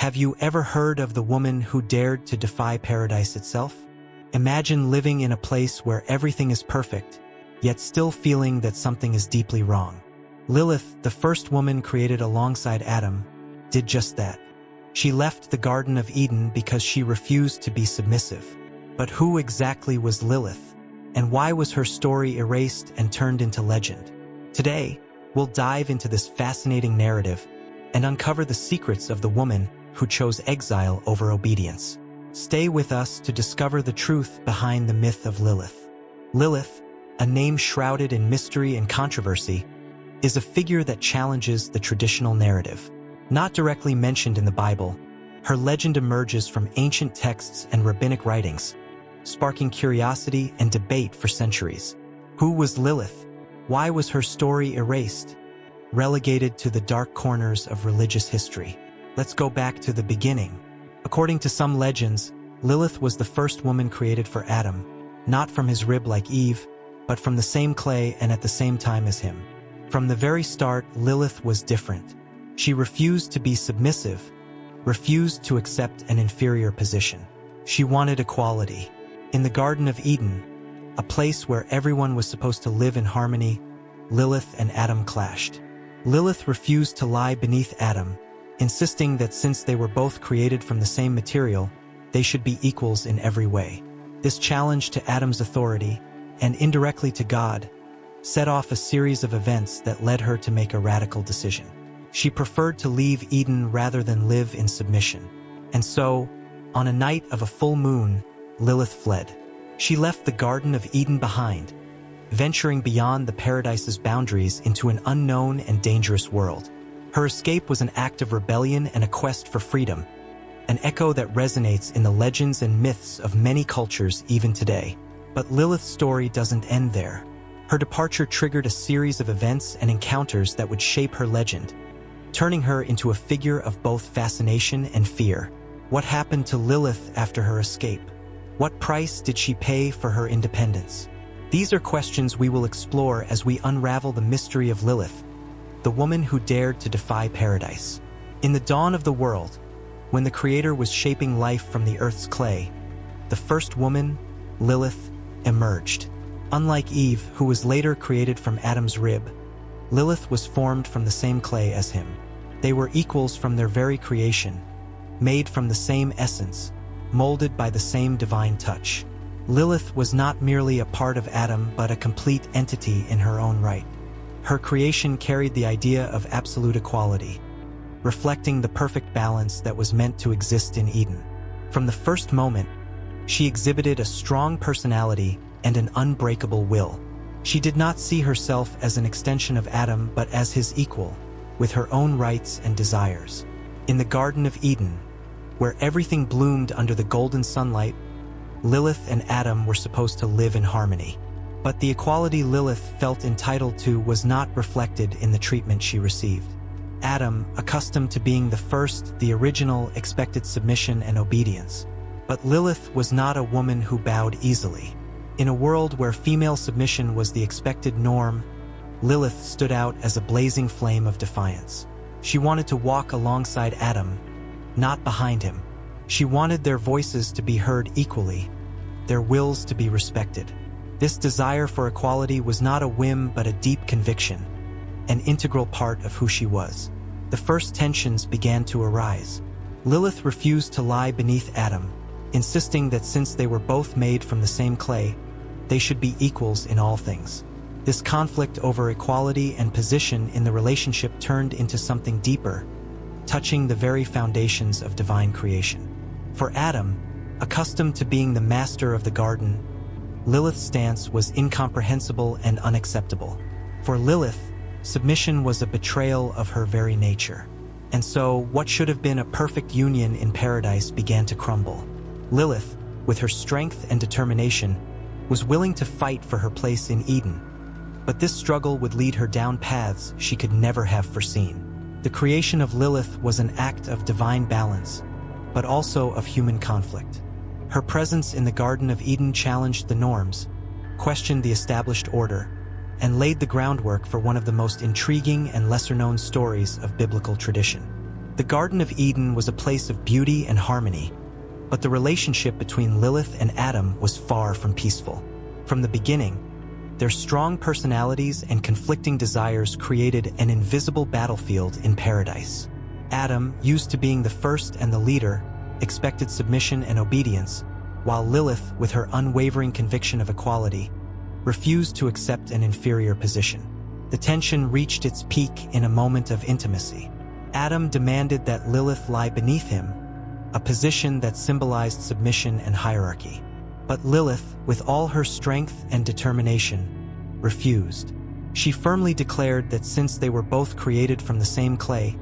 Have you ever heard of the woman who dared to defy paradise itself? Imagine living in a place where everything is perfect, yet still feeling that something is deeply wrong. Lilith, the first woman created alongside Adam, did just that. She left the Garden of Eden because she refused to be submissive. But who exactly was Lilith? And why was her story erased and turned into legend? Today, we'll dive into this fascinating narrative and uncover the secrets of the woman who chose exile over obedience. Stay with us to discover the truth behind the myth of Lilith. Lilith, a name shrouded in mystery and controversy, is a figure that challenges the traditional narrative. Not directly mentioned in the Bible, her legend emerges from ancient texts and rabbinic writings, sparking curiosity and debate for centuries. Who was Lilith? Why was her story erased, relegated to the dark corners of religious history? Let's go back to the beginning. According to some legends, Lilith was the first woman created for Adam, not from his rib like Eve, but from the same clay and at the same time as him. From the very start, Lilith was different. She refused to be submissive, refused to accept an inferior position. She wanted equality. In the Garden of Eden, a place where everyone was supposed to live in harmony, Lilith and Adam clashed. Lilith refused to lie beneath Adam, insisting that since they were both created from the same material, they should be equals in every way. This challenge to Adam's authority, and indirectly to God, set off a series of events that led her to make a radical decision. She preferred to leave Eden rather than live in submission. And so, on a night of a full moon, Lilith fled. She left the Garden of Eden behind, venturing beyond the paradise's boundaries into an unknown and dangerous world. Her escape was an act of rebellion and a quest for freedom, an echo that resonates in the legends and myths of many cultures even today. But Lilith's story doesn't end there. Her departure triggered a series of events and encounters that would shape her legend, turning her into a figure of both fascination and fear. What happened to Lilith after her escape? What price did she pay for her independence? These are questions we will explore as we unravel the mystery of Lilith, the woman who dared to defy paradise. In the dawn of the world, when the Creator was shaping life from the earth's clay, the first woman, Lilith, emerged. Unlike Eve, who was later created from Adam's rib, Lilith was formed from the same clay as him. They were equals from their very creation, made from the same essence, molded by the same divine touch. Lilith was not merely a part of Adam but a complete entity in her own right. Her creation carried the idea of absolute equality, reflecting the perfect balance that was meant to exist in Eden. From the first moment, she exhibited a strong personality and an unbreakable will. She did not see herself as an extension of Adam but as his equal, with her own rights and desires. In the Garden of Eden, where everything bloomed under the golden sunlight, Lilith and Adam were supposed to live in harmony. But the equality Lilith felt entitled to was not reflected in the treatment she received. Adam, accustomed to being the first, the original, expected submission and obedience. But Lilith was not a woman who bowed easily. In a world where female submission was the expected norm, Lilith stood out as a blazing flame of defiance. She wanted to walk alongside Adam, not behind him. She wanted their voices to be heard equally, their wills to be respected. This desire for equality was not a whim but a deep conviction, an integral part of who she was. The first tensions began to arise. Lilith refused to lie beneath Adam, insisting that since they were both made from the same clay, they should be equals in all things. This conflict over equality and position in the relationship turned into something deeper, touching the very foundations of divine creation. For Adam, accustomed to being the master of the garden, Lilith's stance was incomprehensible and unacceptable. For Lilith, submission was a betrayal of her very nature. And so, what should have been a perfect union in paradise began to crumble. Lilith, with her strength and determination, was willing to fight for her place in Eden. But this struggle would lead her down paths she could never have foreseen. The creation of Lilith was an act of divine balance, but also of human conflict. Her presence in the Garden of Eden challenged the norms, questioned the established order, and laid the groundwork for one of the most intriguing and lesser-known stories of biblical tradition. The Garden of Eden was a place of beauty and harmony, but the relationship between Lilith and Adam was far from peaceful. From the beginning, their strong personalities and conflicting desires created an invisible battlefield in paradise. Adam, used to being the first and the leader, expected submission and obedience, while Lilith, with her unwavering conviction of equality, refused to accept an inferior position. The tension reached its peak in a moment of intimacy. Adam demanded that Lilith lie beneath him, a position that symbolized submission and hierarchy. But Lilith, with all her strength and determination, refused. She firmly declared that since they were both created from the same clay,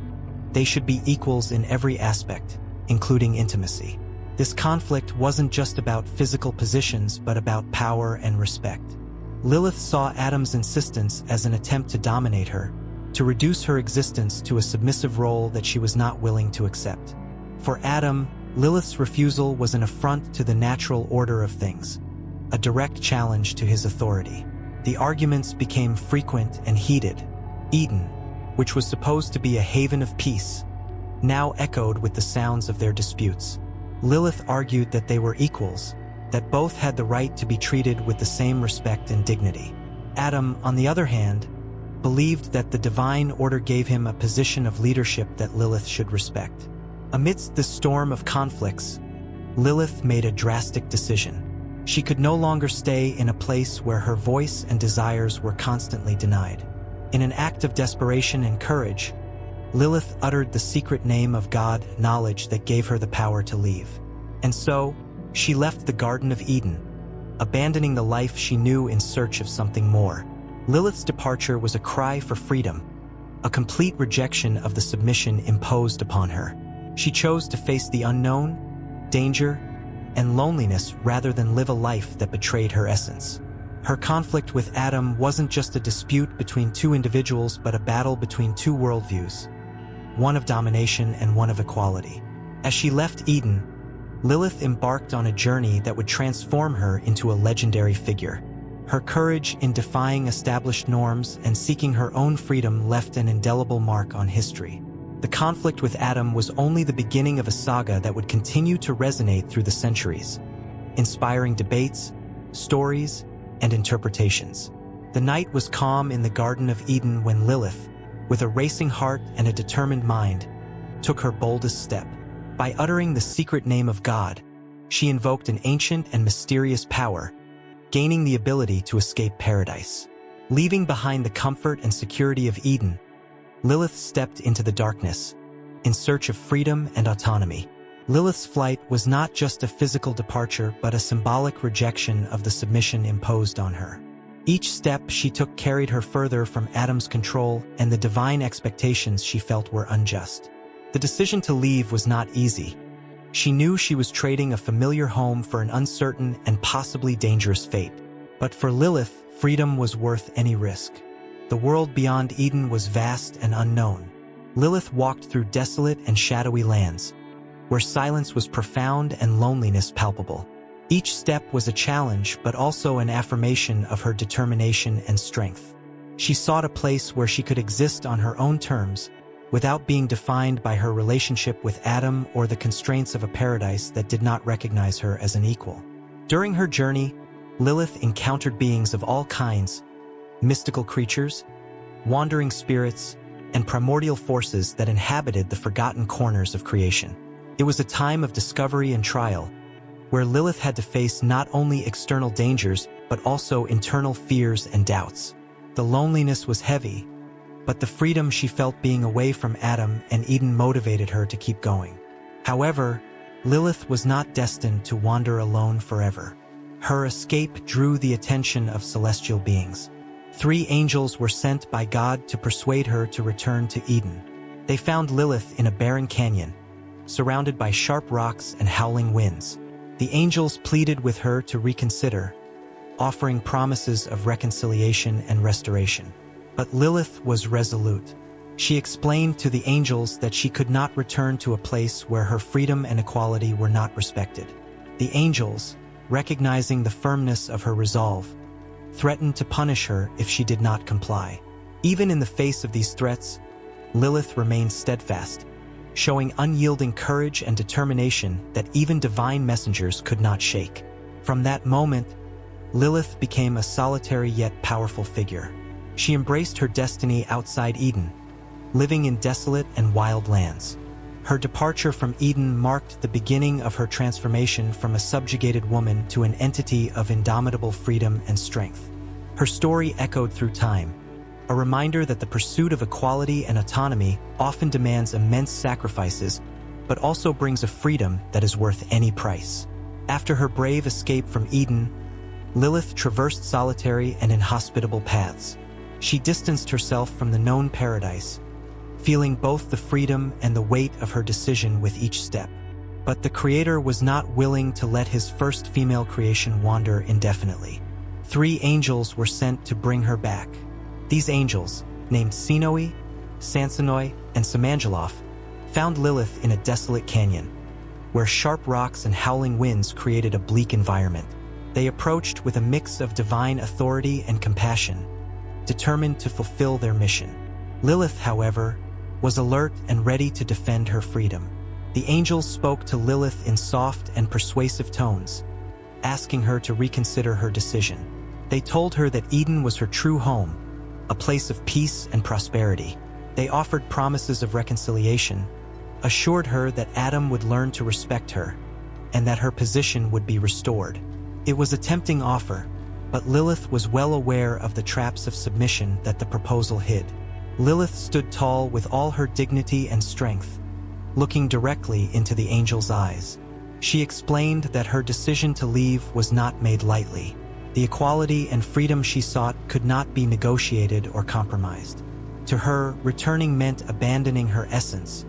they should be equals in every aspect, including intimacy. This conflict wasn't just about physical positions, but about power and respect. Lilith saw Adam's insistence as an attempt to dominate her, to reduce her existence to a submissive role that she was not willing to accept. For Adam, Lilith's refusal was an affront to the natural order of things, a direct challenge to his authority. The arguments became frequent and heated. Eden, which was supposed to be a haven of peace, now echoed with the sounds of their disputes. Lilith argued that they were equals, that both had the right to be treated with the same respect and dignity. Adam, on the other hand, believed that the divine order gave him a position of leadership that Lilith should respect. Amidst the storm of conflicts, Lilith made a drastic decision. She could no longer stay in a place where her voice and desires were constantly denied. In an act of desperation and courage, Lilith uttered the secret name of God, knowledge that gave her the power to leave. And so, she left the Garden of Eden, abandoning the life she knew in search of something more. Lilith's departure was a cry for freedom, a complete rejection of the submission imposed upon her. She chose to face the unknown, danger, and loneliness rather than live a life that betrayed her essence. Her conflict with Adam wasn't just a dispute between two individuals, but a battle between two worldviews, one of domination and one of equality. As she left Eden, Lilith embarked on a journey that would transform her into a legendary figure. Her courage in defying established norms and seeking her own freedom left an indelible mark on history. The conflict with Adam was only the beginning of a saga that would continue to resonate through the centuries, inspiring debates, stories, and interpretations. The night was calm in the Garden of Eden when Lilith, with a racing heart and a determined mind, took her boldest step. By uttering the secret name of God, she invoked an ancient and mysterious power, gaining the ability to escape paradise. Leaving behind the comfort and security of Eden, Lilith stepped into the darkness, in search of freedom and autonomy. Lilith's flight was not just a physical departure, but a symbolic rejection of the submission imposed on her. Each step she took carried her further from Adam's control and the divine expectations she felt were unjust. The decision to leave was not easy. She knew she was trading a familiar home for an uncertain and possibly dangerous fate. But for Lilith, freedom was worth any risk. The world beyond Eden was vast and unknown. Lilith walked through desolate and shadowy lands, where silence was profound and loneliness palpable. Each step was a challenge, but also an affirmation of her determination and strength. She sought a place where she could exist on her own terms, without being defined by her relationship with Adam or the constraints of a paradise that did not recognize her as an equal. During her journey, Lilith encountered beings of all kinds, mystical creatures, wandering spirits, and primordial forces that inhabited the forgotten corners of creation. It was a time of discovery and trial, where Lilith had to face not only external dangers, but also internal fears and doubts. The loneliness was heavy, but the freedom she felt being away from Adam and Eden motivated her to keep going. However, Lilith was not destined to wander alone forever. Her escape drew the attention of celestial beings. 3 angels were sent by God to persuade her to return to Eden. They found Lilith in a barren canyon, surrounded by sharp rocks and howling winds. The angels pleaded with her to reconsider, offering promises of reconciliation and restoration. But Lilith was resolute. She explained to the angels that she could not return to a place where her freedom and equality were not respected. The angels, recognizing the firmness of her resolve, threatened to punish her if she did not comply. Even in the face of these threats, Lilith remained steadfast, showing unyielding courage and determination that even divine messengers could not shake. From that moment, Lilith became a solitary yet powerful figure. She embraced her destiny outside Eden, living in desolate and wild lands. Her departure from Eden marked the beginning of her transformation from a subjugated woman to an entity of indomitable freedom and strength. Her story echoed through time, a reminder that the pursuit of equality and autonomy often demands immense sacrifices, but also brings a freedom that is worth any price. After her brave escape from Eden, Lilith traversed solitary and inhospitable paths. She distanced herself from the known paradise, feeling both the freedom and the weight of her decision with each step. But the Creator was not willing to let his first female creation wander indefinitely. 3 angels were sent to bring her back. These angels, named Sinoi, Sansonoi, and Samangeloff, found Lilith in a desolate canyon, where sharp rocks and howling winds created a bleak environment. They approached with a mix of divine authority and compassion, determined to fulfill their mission. Lilith, however, was alert and ready to defend her freedom. The angels spoke to Lilith in soft and persuasive tones, asking her to reconsider her decision. They told her that Eden was her true home, a place of peace and prosperity. They offered promises of reconciliation, assured her that Adam would learn to respect her, and that her position would be restored. It was a tempting offer, but Lilith was well aware of the traps of submission that the proposal hid. Lilith stood tall with all her dignity and strength, looking directly into the angel's eyes. She explained that her decision to leave was not made lightly. The equality and freedom she sought could not be negotiated or compromised. To her, returning meant abandoning her essence,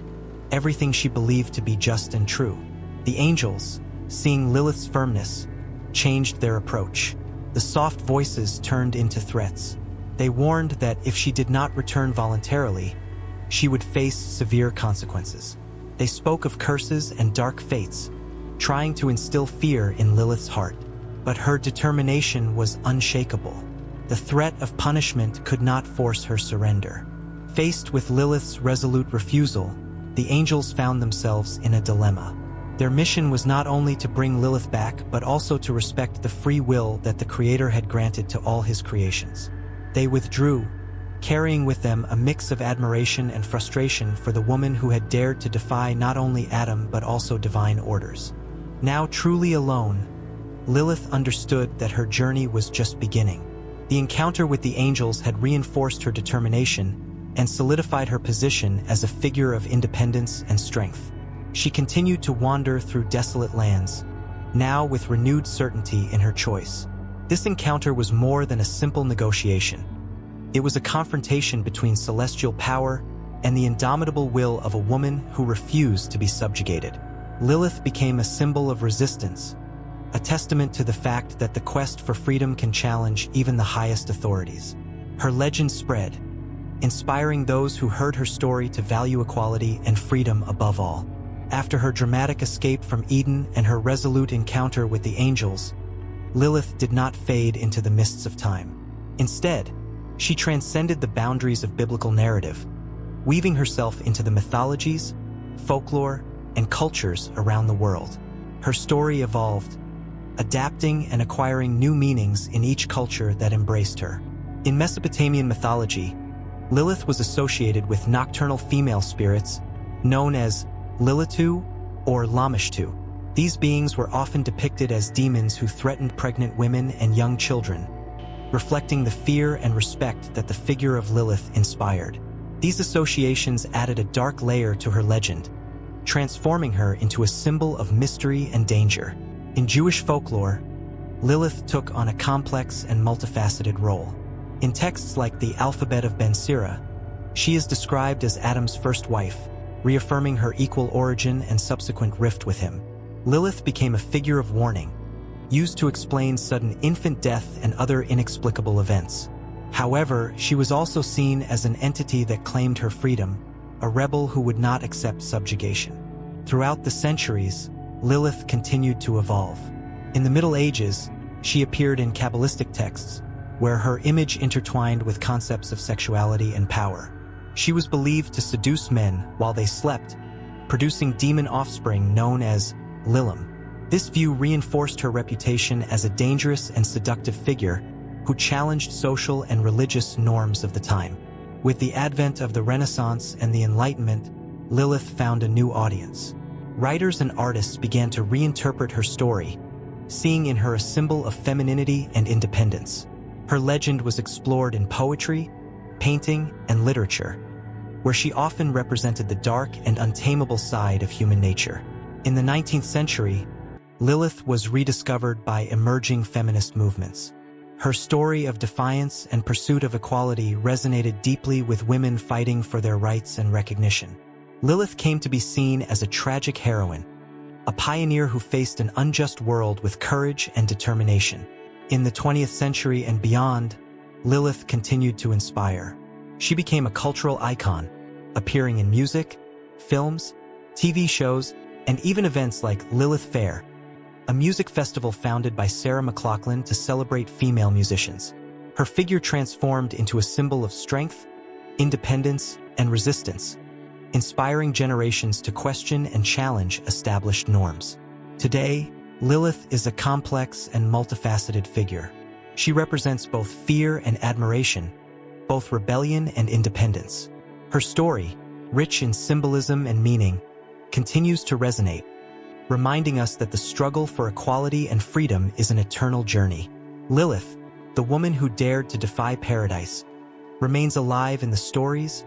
everything she believed to be just and true. The angels, seeing Lilith's firmness, changed their approach. The soft voices turned into threats. They warned that if she did not return voluntarily, she would face severe consequences. They spoke of curses and dark fates, trying to instill fear in Lilith's heart. But her determination was unshakable. The threat of punishment could not force her surrender. Faced with Lilith's resolute refusal, the angels found themselves in a dilemma. Their mission was not only to bring Lilith back, but also to respect the free will that the Creator had granted to all his creations. They withdrew, carrying with them a mix of admiration and frustration for the woman who had dared to defy not only Adam but also divine orders. Now truly alone, Lilith understood that her journey was just beginning. The encounter with the angels had reinforced her determination and solidified her position as a figure of independence and strength. She continued to wander through desolate lands, now with renewed certainty in her choice. This encounter was more than a simple negotiation. It was a confrontation between celestial power and the indomitable will of a woman who refused to be subjugated. Lilith became a symbol of resistance, a testament to the fact that the quest for freedom can challenge even the highest authorities. Her legend spread, inspiring those who heard her story to value equality and freedom above all. After her dramatic escape from Eden and her resolute encounter with the angels, Lilith did not fade into the mists of time. Instead, she transcended the boundaries of biblical narrative, weaving herself into the mythologies, folklore, and cultures around the world. Her story evolved, adapting and acquiring new meanings in each culture that embraced her. In Mesopotamian mythology, Lilith was associated with nocturnal female spirits known as Lilitu or Lamashtu. These beings were often depicted as demons who threatened pregnant women and young children, reflecting the fear and respect that the figure of Lilith inspired. These associations added a dark layer to her legend, transforming her into a symbol of mystery and danger. In Jewish folklore, Lilith took on a complex and multifaceted role. In texts like the Alphabet of Ben Sira, she is described as Adam's first wife, reaffirming her equal origin and subsequent rift with him. Lilith became a figure of warning, used to explain sudden infant death and other inexplicable events. However, she was also seen as an entity that claimed her freedom, a rebel who would not accept subjugation. Throughout the centuries, Lilith continued to evolve. In the Middle Ages, she appeared in Kabbalistic texts, where her image intertwined with concepts of sexuality and power. She was believed to seduce men while they slept, producing demon offspring known as Lilith. This view reinforced her reputation as a dangerous and seductive figure who challenged social and religious norms of the time. With the advent of the Renaissance and the Enlightenment, Lilith found a new audience. Writers and artists began to reinterpret her story, seeing in her a symbol of femininity and independence. Her legend was explored in poetry, painting, and literature, where she often represented the dark and untamable side of human nature. In the 19th century, Lilith was rediscovered by emerging feminist movements. Her story of defiance and pursuit of equality resonated deeply with women fighting for their rights and recognition. Lilith came to be seen as a tragic heroine, a pioneer who faced an unjust world with courage and determination. In the 20th century and beyond, Lilith continued to inspire. She became a cultural icon, appearing in music, films, TV shows, and even events like Lilith Fair, a music festival founded by Sarah McLachlan to celebrate female musicians. Her figure transformed into a symbol of strength, independence, and resistance, inspiring generations to question and challenge established norms. Today, Lilith is a complex and multifaceted figure. She represents both fear and admiration, both rebellion and independence. Her story, rich in symbolism and meaning, continues to resonate, reminding us that the struggle for equality and freedom is an eternal journey. Lilith, the woman who dared to defy paradise, remains alive in the stories,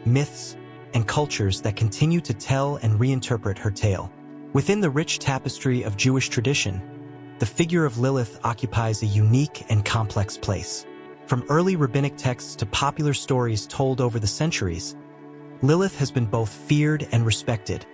myths, and cultures that continue to tell and reinterpret her tale. Within the rich tapestry of Jewish tradition, the figure of Lilith occupies a unique and complex place. From early rabbinic texts to popular stories told over the centuries, Lilith has been both feared and respected,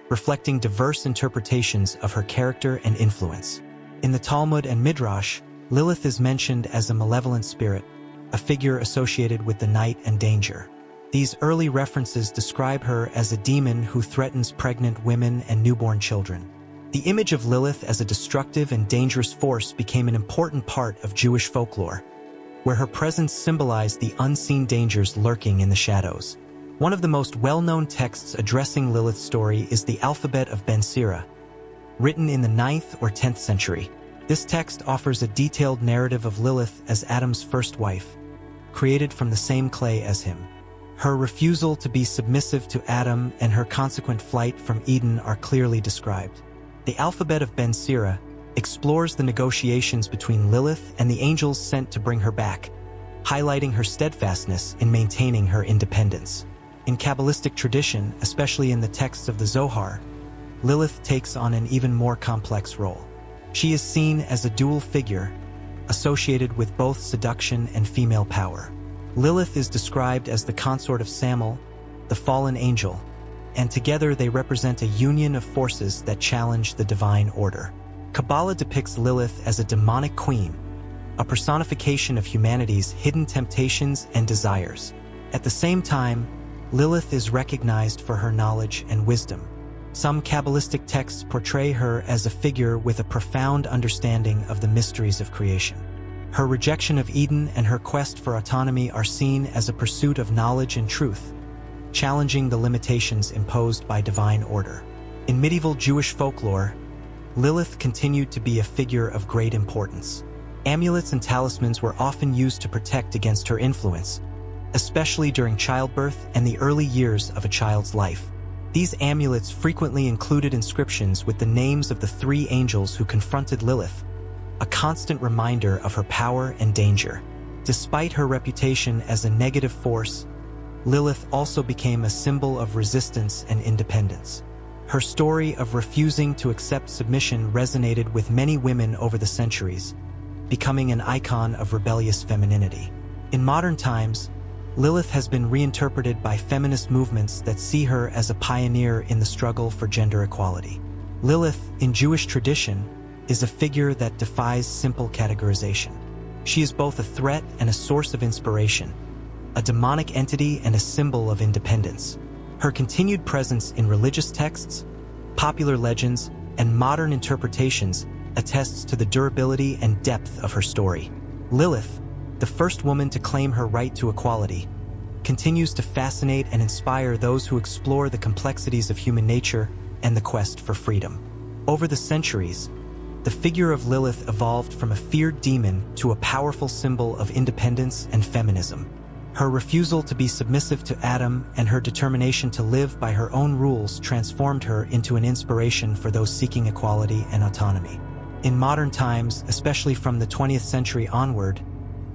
reflecting diverse interpretations of her character and influence. In the Talmud and Midrash, Lilith is mentioned as a malevolent spirit, a figure associated with the night and danger. These early references describe her as a demon who threatens pregnant women and newborn children. The image of Lilith as a destructive and dangerous force became an important part of Jewish folklore, where her presence symbolized the unseen dangers lurking in the shadows. One of the most well-known texts addressing Lilith's story is the Alphabet of Ben Sira, written in the 9th or 10th century. This text offers a detailed narrative of Lilith as Adam's first wife, created from the same clay as him. Her refusal to be submissive to Adam and her consequent flight from Eden are clearly described. The Alphabet of Ben Sira explores the negotiations between Lilith and the angels sent to bring her back, highlighting her steadfastness in maintaining her independence. In Kabbalistic tradition, especially in the texts of the Zohar, Lilith takes on an even more complex role. She is seen as a dual figure, associated with both seduction and female power. Lilith is described as the consort of Samael, the fallen angel, and together they represent a union of forces that challenge the divine order. Kabbalah depicts Lilith as a demonic queen, a personification of humanity's hidden temptations and desires. At the same time, Lilith is recognized for her knowledge and wisdom. Some Kabbalistic texts portray her as a figure with a profound understanding of the mysteries of creation. Her rejection of Eden and her quest for autonomy are seen as a pursuit of knowledge and truth, challenging the limitations imposed by divine order. In medieval Jewish folklore, Lilith continued to be a figure of great importance. Amulets and talismans were often used to protect against her influence, especially during childbirth and the early years of a child's life. These amulets frequently included inscriptions with the names of the 3 angels who confronted Lilith, a constant reminder of her power and danger. Despite her reputation as a negative force, Lilith also became a symbol of resistance and independence. Her story of refusing to accept submission resonated with many women over the centuries, becoming an icon of rebellious femininity. In modern times, Lilith has been reinterpreted by feminist movements that see her as a pioneer in the struggle for gender equality. Lilith, in Jewish tradition, is a figure that defies simple categorization. She is both a threat and a source of inspiration, a demonic entity and a symbol of independence. Her continued presence in religious texts, popular legends, and modern interpretations attests to the durability and depth of her story. Lilith, the first woman to claim her right to equality, continues to fascinate and inspire those who explore the complexities of human nature and the quest for freedom. Over the centuries, the figure of Lilith evolved from a feared demon to a powerful symbol of independence and feminism. Her refusal to be submissive to Adam and her determination to live by her own rules transformed her into an inspiration for those seeking equality and autonomy. In modern times, especially from the 20th century onward,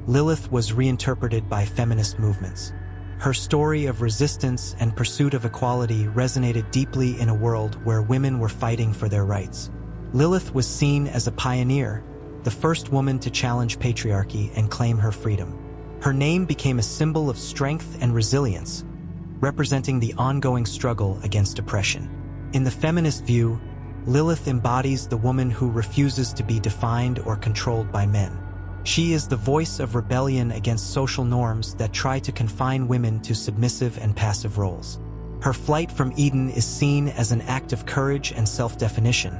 Lilith was reinterpreted by feminist movements. Her story of resistance and pursuit of equality resonated deeply in a world where women were fighting for their rights. Lilith was seen as a pioneer, the first woman to challenge patriarchy and claim her freedom. Her name became a symbol of strength and resilience, representing the ongoing struggle against oppression. In the feminist view, Lilith embodies the woman who refuses to be defined or controlled by men. She is the voice of rebellion against social norms that try to confine women to submissive and passive roles. Her flight from Eden is seen as an act of courage and self-definition,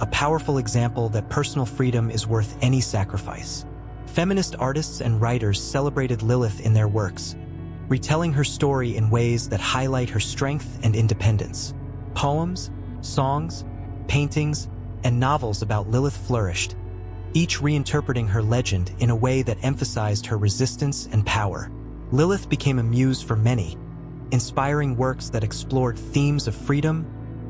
a powerful example that personal freedom is worth any sacrifice. Feminist artists and writers celebrated Lilith in their works, retelling her story in ways that highlight her strength and independence. Poems, songs, paintings, and novels about Lilith flourished, each reinterpreting her legend in a way that emphasized her resistance and power. Lilith became a muse for many, inspiring works that explored themes of freedom,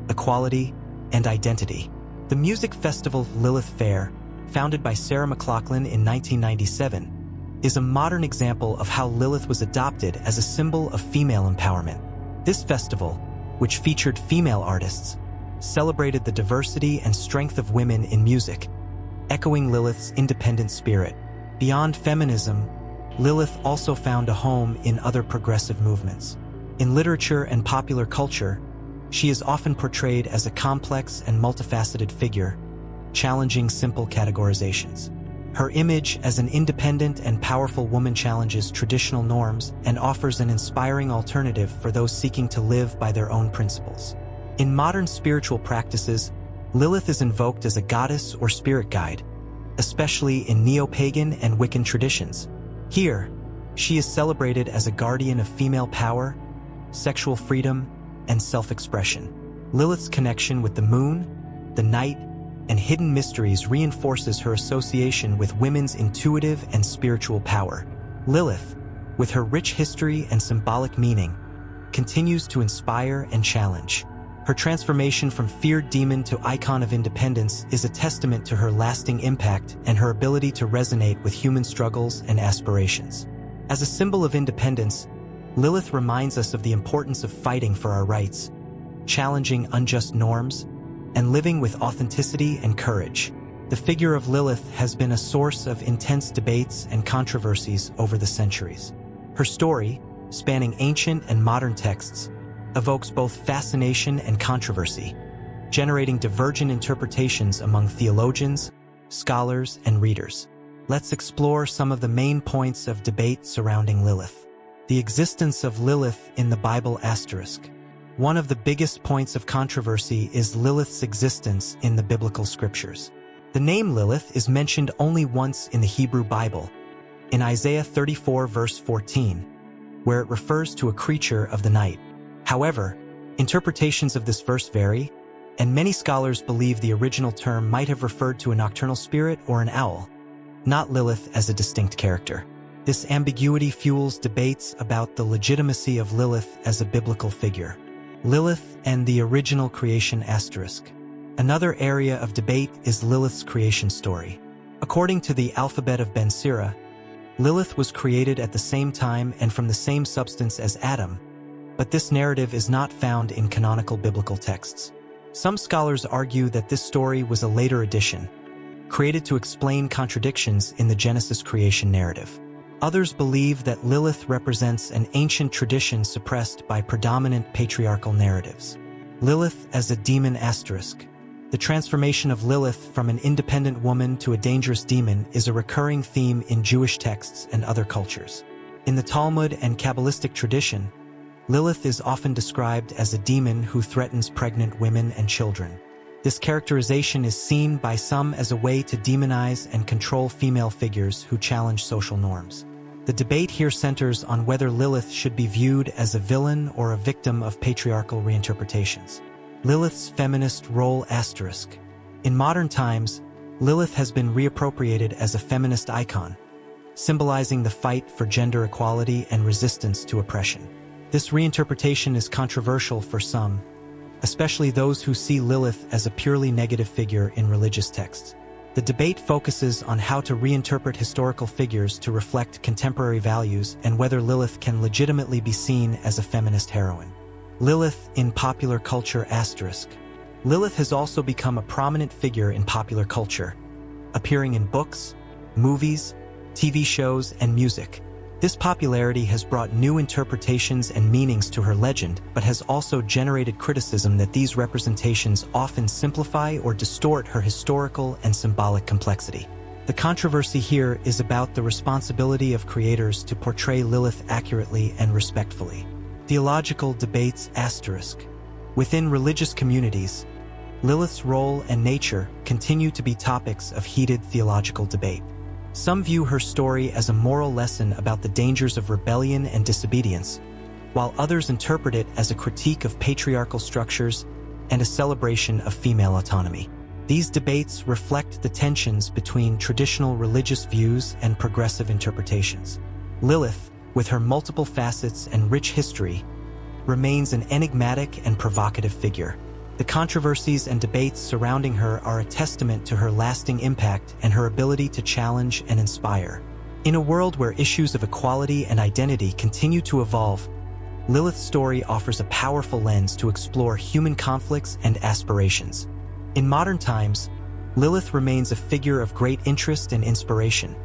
equality, and identity. The music festival Lilith Fair, founded by Sarah McLachlan in 1997, is a modern example of how Lilith was adopted as a symbol of female empowerment. This festival, which featured female artists, celebrated the diversity and strength of women in music, echoing Lilith's independent spirit. Beyond feminism, Lilith also found a home in other progressive movements. In literature and popular culture, she is often portrayed as a complex and multifaceted figure, challenging simple categorizations. Her image as an independent and powerful woman challenges traditional norms and offers an inspiring alternative for those seeking to live by their own principles. In modern spiritual practices, Lilith is invoked as a goddess or spirit guide, especially in neo-pagan and Wiccan traditions. Here, she is celebrated as a guardian of female power, sexual freedom, and self-expression. Lilith's connection with the moon, the night, and hidden mysteries reinforces her association with women's intuitive and spiritual power. Lilith, with her rich history and symbolic meaning, continues to inspire and challenge. Her transformation from feared demon to icon of independence is a testament to her lasting impact and her ability to resonate with human struggles and aspirations. As a symbol of independence, Lilith reminds us of the importance of fighting for our rights, challenging unjust norms, and living with authenticity and courage. The figure of Lilith has been a source of intense debates and controversies over the centuries. Her story, spanning ancient and modern texts, evokes both fascination and controversy, generating divergent interpretations among theologians, scholars, and readers. Let's explore some of the main points of debate surrounding Lilith. The existence of Lilith in the Bible ***. One of the biggest points of controversy is Lilith's existence in the biblical scriptures. The name Lilith is mentioned only once in the Hebrew Bible, in Isaiah 34 verse 14, where it refers to a creature of the night. However, interpretations of this verse vary, and many scholars believe the original term might have referred to a nocturnal spirit or an owl, not Lilith as a distinct character. This ambiguity fuels debates about the legitimacy of Lilith as a biblical figure. Lilith and the original creation ***. Another area of debate is Lilith's creation story. According to the Alphabet of Ben Sira, Lilith was created at the same time and from the same substance as Adam, but this narrative is not found in canonical biblical texts. Some scholars argue that this story was a later addition, created to explain contradictions in the Genesis creation narrative. Others believe that Lilith represents an ancient tradition suppressed by predominant patriarchal narratives. Lilith as a demon ***. The transformation of Lilith from an independent woman to a dangerous demon is a recurring theme in Jewish texts and other cultures. In the Talmud and Kabbalistic tradition, Lilith is often described as a demon who threatens pregnant women and children. This characterization is seen by some as a way to demonize and control female figures who challenge social norms. The The debate here centers on whether Lilith should be viewed as a villain or a victim of patriarchal reinterpretations. Lilith's feminist role asterisk. In modern times, Lilith has been reappropriated as a feminist icon, symbolizing the fight for gender equality and resistance to oppression. This reinterpretation is controversial for some, especially those who see Lilith as a purely negative figure in religious texts. The debate focuses on how to reinterpret historical figures to reflect contemporary values and whether Lilith can legitimately be seen as a feminist heroine. Lilith in popular culture asterisk. Lilith has also become a prominent figure in popular culture, appearing in books, movies, TV shows, and music. This popularity has brought new interpretations and meanings to her legend, but has also generated criticism that these representations often simplify or distort her historical and symbolic complexity. The controversy here is about the responsibility of creators to portray Lilith accurately and respectfully. Theological debates asterisk. Within religious communities, Lilith's role and nature continue to be topics of heated theological debate. Some view her story as a moral lesson about the dangers of rebellion and disobedience, while others interpret it as a critique of patriarchal structures and a celebration of female autonomy. These debates reflect the tensions between traditional religious views and progressive interpretations. Lilith, with her multiple facets and rich history, remains an enigmatic and provocative figure. The controversies and debates surrounding her are a testament to her lasting impact and her ability to challenge and inspire. In a world where issues of equality and identity continue to evolve, Lilith's story offers a powerful lens to explore human conflicts and aspirations. In modern times, Lilith remains a figure of great interest and inspiration,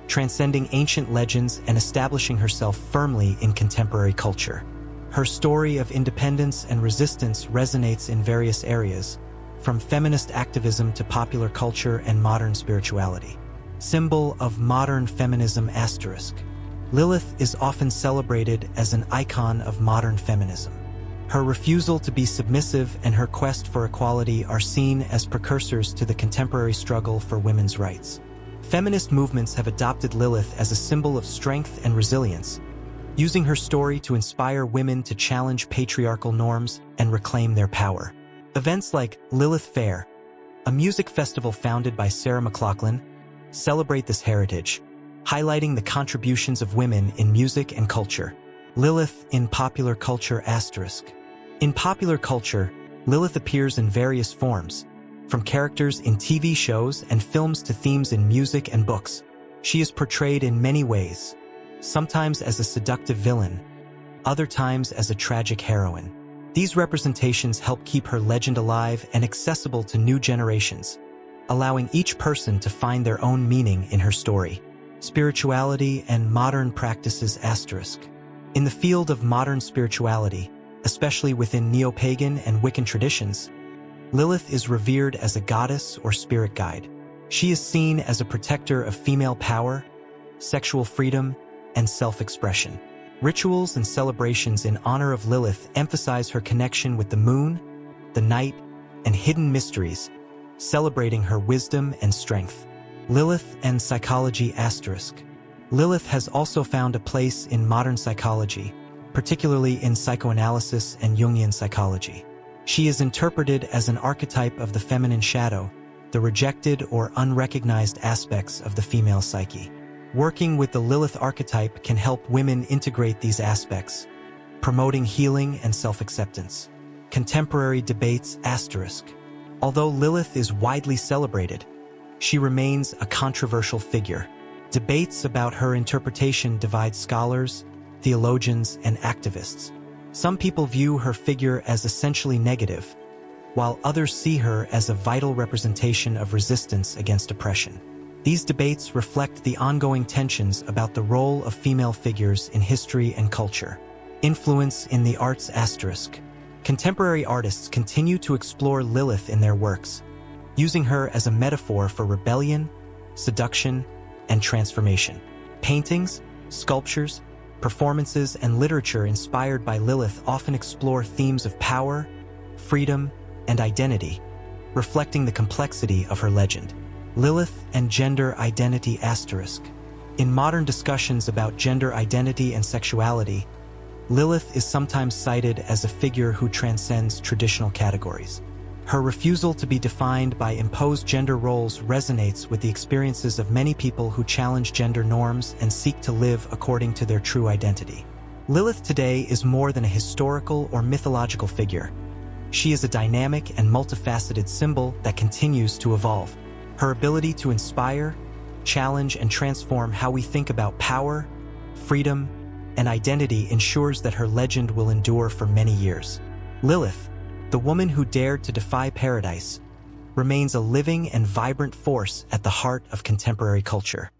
transcending ancient legends and establishing herself firmly in contemporary culture. Her story of independence and resistance resonates in various areas, from feminist activism to popular culture and modern spirituality. Symbol of modern feminism asterisk. Lilith is often celebrated as an icon of modern feminism. Her refusal to be submissive and her quest for equality are seen as precursors to the contemporary struggle for women's rights. Feminist movements have adopted Lilith as a symbol of strength and resilience, using her story to inspire women to challenge patriarchal norms and reclaim their power. Events like Lilith Fair, a music festival founded by Sarah McLachlan, celebrate this heritage, highlighting the contributions of women in music and culture. Lilith in popular culture asterisk. In popular culture, Lilith appears in various forms, from characters in TV shows and films to themes in music and books. She is portrayed in many ways, sometimes as a seductive villain, other times as a tragic heroine. These representations help keep her legend alive and accessible to new generations, allowing each person to find their own meaning in her story. Spirituality and modern practices asterisk. In the field of modern spirituality, especially within neo-pagan and Wiccan traditions, Lilith is revered as a goddess or spirit guide. She is seen as a protector of female power, sexual freedom, and self-expression. Rituals and celebrations in honor of Lilith emphasize her connection with the moon, the night, and hidden mysteries, celebrating her wisdom and strength. Lilith and psychology asterisk. Lilith has also found a place in modern psychology, particularly in psychoanalysis and Jungian psychology. She is interpreted as an archetype of the feminine shadow, the rejected or unrecognized aspects of the female psyche. Working with the Lilith archetype can help women integrate these aspects, promoting healing and self-acceptance. Contemporary debates asterisk. Although Lilith is widely celebrated, she remains a controversial figure. Debates about her interpretation divide scholars, theologians, and activists. Some people view her figure as essentially negative, while others see her as a vital representation of resistance against oppression. These debates reflect the ongoing tensions about the role of female figures in history and culture. Influence in the arts asterisk. Contemporary artists continue to explore Lilith in their works, using her as a metaphor for rebellion, seduction, and transformation. Paintings, sculptures, performances, and literature inspired by Lilith often explore themes of power, freedom, and identity, reflecting the complexity of her legend. Lilith and gender identity asterisk. In modern discussions about gender identity and sexuality, Lilith is sometimes cited as a figure who transcends traditional categories. Her refusal to be defined by imposed gender roles resonates with the experiences of many people who challenge gender norms and seek to live according to their true identity. Lilith today is more than a historical or mythological figure. She is a dynamic and multifaceted symbol that continues to evolve. Her ability to inspire, challenge, and transform how we think about power, freedom, and identity ensures that her legend will endure for many years. Lilith, the woman who dared to defy paradise, remains a living and vibrant force at the heart of contemporary culture.